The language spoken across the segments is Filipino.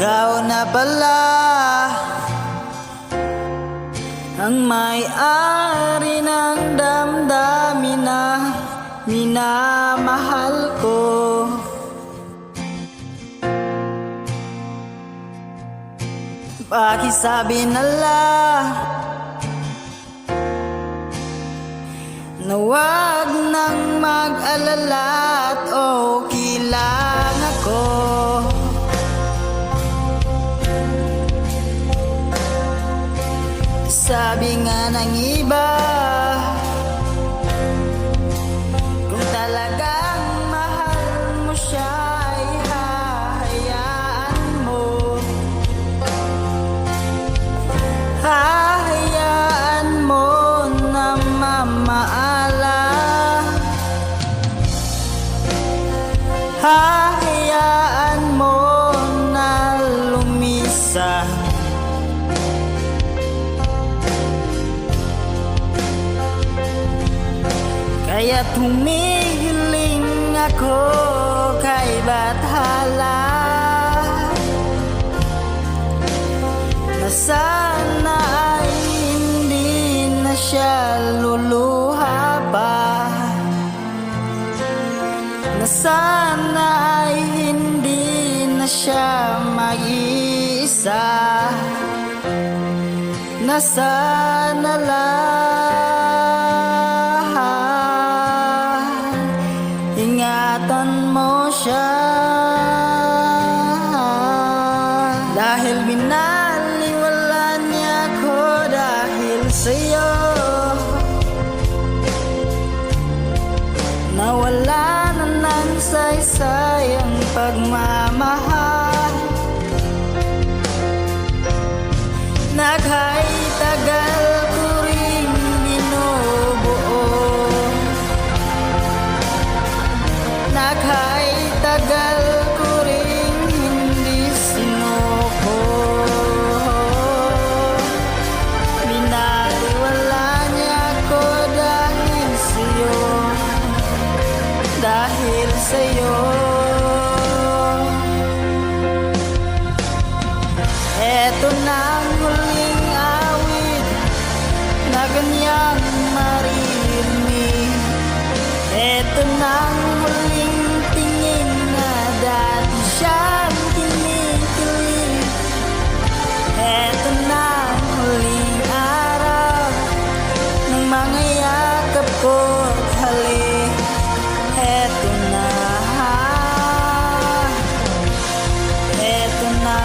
Ikaw na pala ang may-ari ng damdamin na minamahal ko. Pakisabi na lang na wag nang mag-alala at okay lang ako. Sabi nga ng iba, kung talagang mahal mo siya ay hahayaan mo. Hahayaan mo na mamaala. Hahayaan mo na lumisa. Kaya tumihiling ako kay Bathala na sana ay hindi na siya luluha pa, na sana ay hindi na siya mag-iisa, na sana lang ingatan mo siya. Dahil binaliwala niya ko dahil sa'yo, nawala na ng saysay ang pagmamahal. Naghay tagal ko rin binubuo, naghay tagal ko rin hindi sinuko. Binaliwala niya ko dahil sa'yo, dahil sa'yo. Eto na ang huling awit na ganyang maririnig. Eto na ang huling tingin na dati siyang kinikilig. Eto na ang huling araw ng mga yakap ko at halik. Eto na, eto na.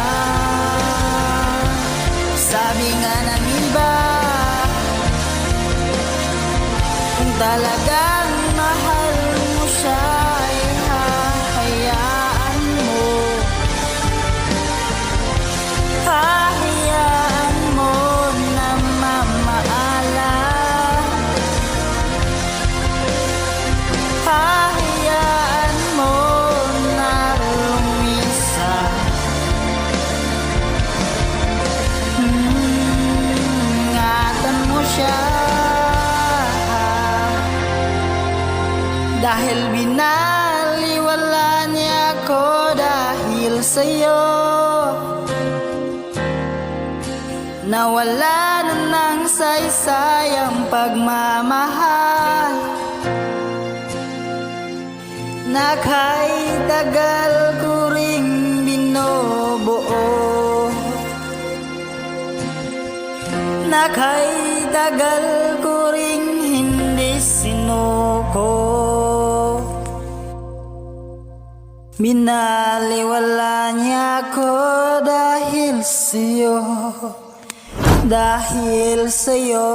Sabi nga ng iba, kung talagang mahal mo siya ay hahayaan mo. Hahayaan mo na mamaala. Hahayaan mo na lumisa. Ingatan mo siya. Dahil binaliwala niya ko dahil sa'yo, nawala na ng saysay ang pagmamahal. Nakay tagal ko ring binubuo, nakay tagal ko ring hindi sinuko. Binaliwala niya ko dahil sa'yo, dahil sa'yo.